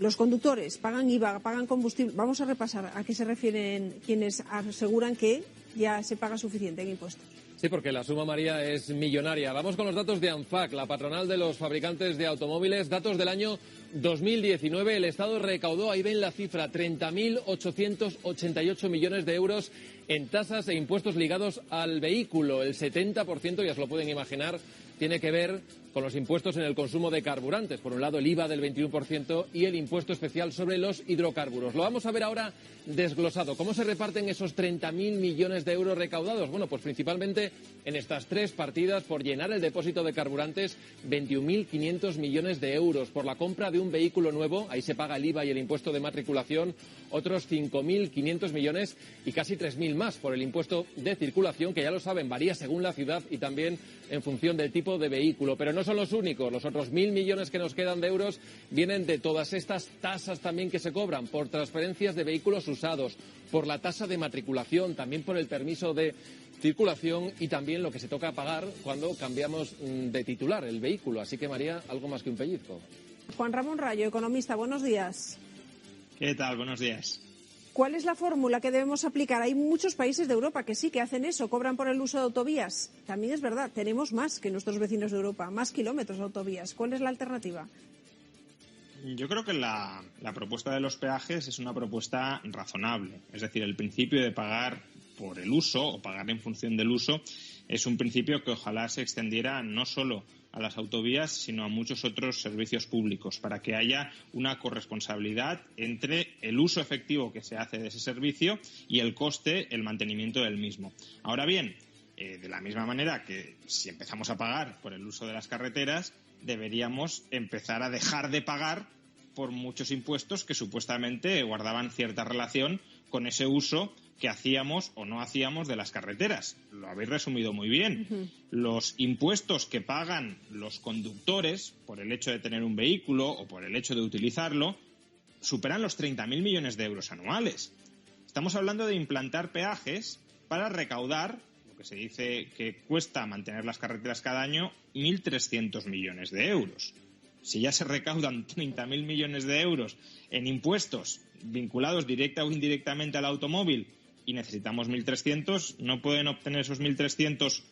Los conductores pagan IVA, pagan combustible. Vamos a repasar a qué se refieren quienes aseguran que ya se paga suficiente en impuestos. Sí, porque la suma, María, es millonaria. Vamos con los datos de ANFAC, la patronal de los fabricantes de automóviles. Datos del año 2019. El Estado recaudó, ahí ven la cifra, 30.888 millones de euros en tasas e impuestos ligados al vehículo. El 70%, ya se lo pueden imaginar, tiene que ver con los impuestos en el consumo de carburantes. Por un lado, el IVA del 21% y el impuesto especial sobre los hidrocarburos. Lo vamos a ver ahora desglosado. ¿Cómo se reparten esos 30.000 millones de euros recaudados? Bueno, pues principalmente en estas tres partidas: por llenar el depósito de carburantes, 21.500 millones de euros. Por la compra de un vehículo nuevo, ahí se paga el IVA y el impuesto de matriculación, otros 5.500 millones y casi 3.000 más por el impuesto de circulación, que ya lo saben, varía según la ciudad y también en función del tipo de vehículo. Pero no son los únicos. Los otros 1.000 millones que nos quedan de euros vienen de todas estas tasas también que se cobran por transferencias de vehículos usados, por la tasa de matriculación, también por el permiso de circulación y también lo que se toca pagar cuando cambiamos de titular el vehículo. Así que, María, algo más que un pellizco. Juan Ramón Rayo, economista, buenos días. ¿Qué tal? Buenos días. ¿Cuál es la fórmula que debemos aplicar? Hay muchos países de Europa que sí, que hacen eso, cobran por el uso de autovías. También es verdad, tenemos más que nuestros vecinos de Europa, más kilómetros de autovías. ¿Cuál es la alternativa? Yo creo que la propuesta de los peajes es una propuesta razonable. Es decir, el principio de pagar por el uso o pagar en función del uso es un principio que ojalá se extendiera no solo a las autovías, sino a muchos otros servicios públicos, para que haya una corresponsabilidad entre el uso efectivo que se hace de ese servicio y el coste, el mantenimiento del mismo. Ahora bien, de la misma manera que si empezamos a pagar por el uso de las carreteras, deberíamos empezar a dejar de pagar por muchos impuestos que supuestamente guardaban cierta relación con ese uso que hacíamos o no hacíamos de las carreteras. Lo habéis resumido muy bien. Uh-huh. Los impuestos que pagan los conductores por el hecho de tener un vehículo o por el hecho de utilizarlo superan los 30.000 millones de euros anuales. Estamos hablando de implantar peajes para recaudar, lo que se dice que cuesta mantener las carreteras cada año, 1.300 millones de euros. Si ya se recaudan 30.000 millones de euros en impuestos vinculados directa o indirectamente al automóvil y necesitamos 1.300, no pueden obtener esos 1.300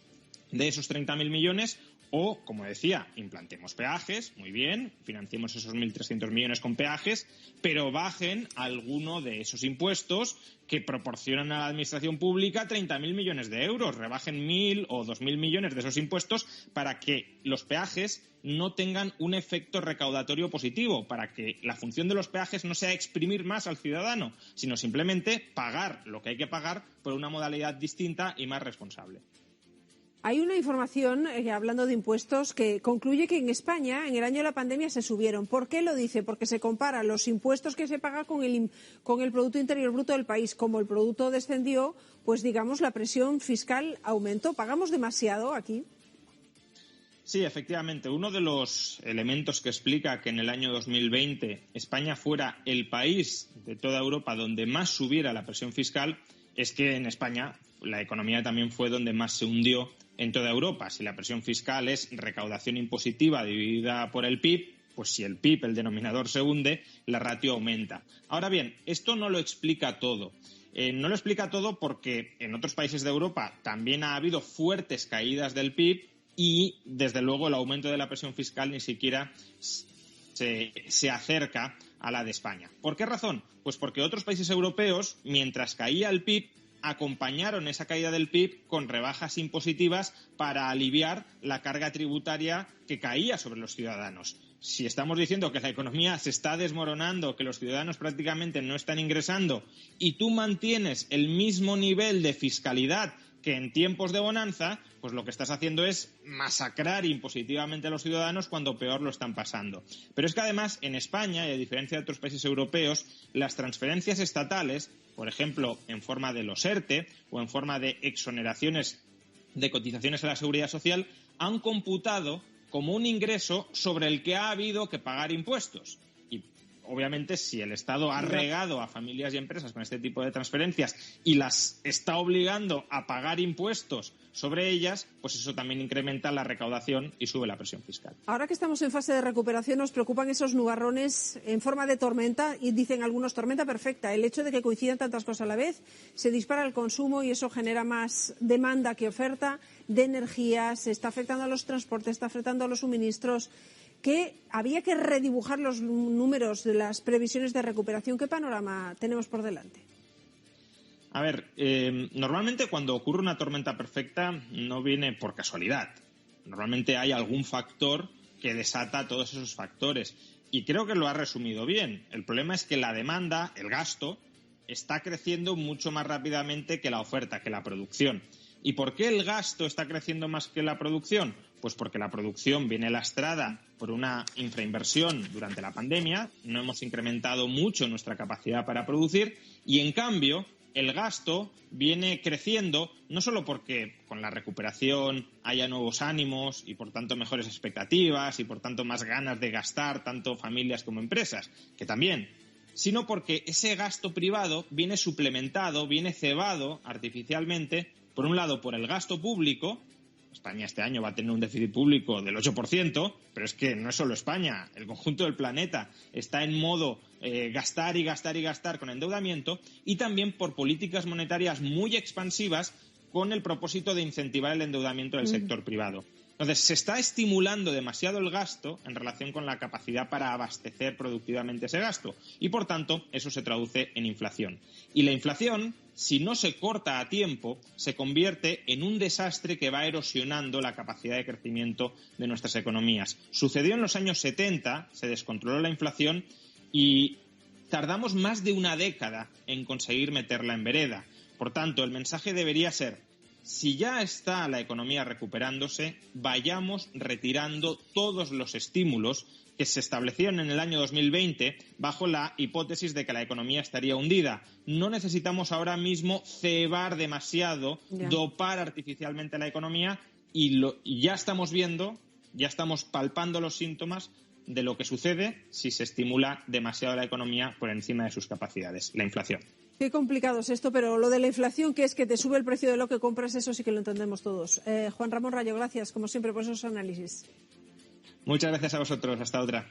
de esos 30.000 millones o, como decía, implantemos peajes, muy bien, financiemos esos 1.300 millones con peajes, pero bajen alguno de esos impuestos que proporcionan a la administración pública 30.000 millones de euros, rebajen 1.000 o 2.000 millones de esos impuestos para que los peajes no tengan un efecto recaudatorio positivo, para que la función de los peajes no sea exprimir más al ciudadano, sino simplemente pagar lo que hay que pagar por una modalidad distinta y más responsable. Hay una información, hablando de impuestos, que concluye que en España, en el año de la pandemia, se subieron. ¿Por qué lo dice? Porque se comparan los impuestos que se pagan con el Producto Interior Bruto del país. Como el producto descendió, pues digamos la presión fiscal aumentó. ¿Pagamos demasiado aquí? Sí, efectivamente. Uno de los elementos que explica que en el año 2020 España fuera el país de toda Europa donde más subiera la presión fiscal es que en España la economía también fue donde más se hundió en toda Europa. Si la presión fiscal es recaudación impositiva dividida por el PIB, pues si el PIB, el denominador, se hunde, la ratio aumenta. Ahora bien, esto no lo explica todo. No lo explica todo porque en otros países de Europa también ha habido fuertes caídas del PIB y, desde luego, el aumento de la presión fiscal ni siquiera se acerca a la de España. ¿Por qué razón? Pues porque otros países europeos, mientras caía el PIB, acompañaron esa caída del PIB con rebajas impositivas para aliviar la carga tributaria que caía sobre los ciudadanos. Si estamos diciendo que la economía se está desmoronando, que los ciudadanos prácticamente no están ingresando y tú mantienes el mismo nivel de fiscalidad que en tiempos de bonanza, pues lo que estás haciendo es masacrar impositivamente a los ciudadanos cuando peor lo están pasando. Pero es que además en España, y a diferencia de otros países europeos, las transferencias estatales, por ejemplo, en forma de los ERTE o en forma de exoneraciones de cotizaciones a la Seguridad Social, han computado como un ingreso sobre el que ha habido que pagar impuestos. Y obviamente, si el Estado ha regado a familias y empresas con este tipo de transferencias y las está obligando a pagar impuestos sobre ellas, pues eso también incrementa la recaudación y sube la presión fiscal. Ahora que estamos en fase de recuperación, nos preocupan esos nubarrones en forma de tormenta, y dicen algunos tormenta perfecta. El hecho de que coincidan tantas cosas a la vez, se dispara el consumo y eso genera más demanda que oferta de energía, se está afectando a los transportes, está afectando a los suministros. Que había que redibujar los números de las previsiones de recuperación. ¿Qué panorama tenemos por delante? A ver, normalmente cuando ocurre una tormenta perfecta no viene por casualidad. Normalmente hay algún factor que desata todos esos factores. Y creo que lo ha resumido bien. El problema es que la demanda, el gasto, está creciendo mucho más rápidamente que la oferta, que la producción. ¿Y por qué el gasto está creciendo más que la producción? Pues porque la producción viene lastrada por una infrainversión durante la pandemia, no hemos incrementado mucho nuestra capacidad para producir y, en cambio, el gasto viene creciendo no solo porque con la recuperación haya nuevos ánimos y, por tanto, mejores expectativas y, por tanto, más ganas de gastar tanto familias como empresas, que también, sino porque ese gasto privado viene suplementado, viene cebado artificialmente, por un lado, por el gasto público. España este año va a tener un déficit público del 8%, pero es que no es solo España, el conjunto del planeta está en modo gastar y gastar y gastar con endeudamiento, y también por políticas monetarias muy expansivas con el propósito de incentivar el endeudamiento del sector privado. Entonces, se está estimulando demasiado el gasto en relación con la capacidad para abastecer productivamente ese gasto y, por tanto, eso se traduce en inflación. Y la inflación, si no se corta a tiempo, se convierte en un desastre que va erosionando la capacidad de crecimiento de nuestras economías. Sucedió en los años 70, se descontroló la inflación y tardamos más de una década en conseguir meterla en vereda. Por tanto, el mensaje debería ser: si ya está la economía recuperándose, vayamos retirando todos los estímulos que se establecieron en el año 2020 bajo la hipótesis de que la economía estaría hundida. No necesitamos ahora mismo cebar demasiado, dopar artificialmente la economía y ya estamos viendo, ya estamos palpando los síntomas de lo que sucede si se estimula demasiado la economía por encima de sus capacidades, la inflación. Qué complicado es esto, pero lo de la inflación, que es que te sube el precio de lo que compras, eso sí que lo entendemos todos. Juan Ramón Rayo, gracias, como siempre, por esos análisis. Muchas gracias a vosotros. Hasta otra.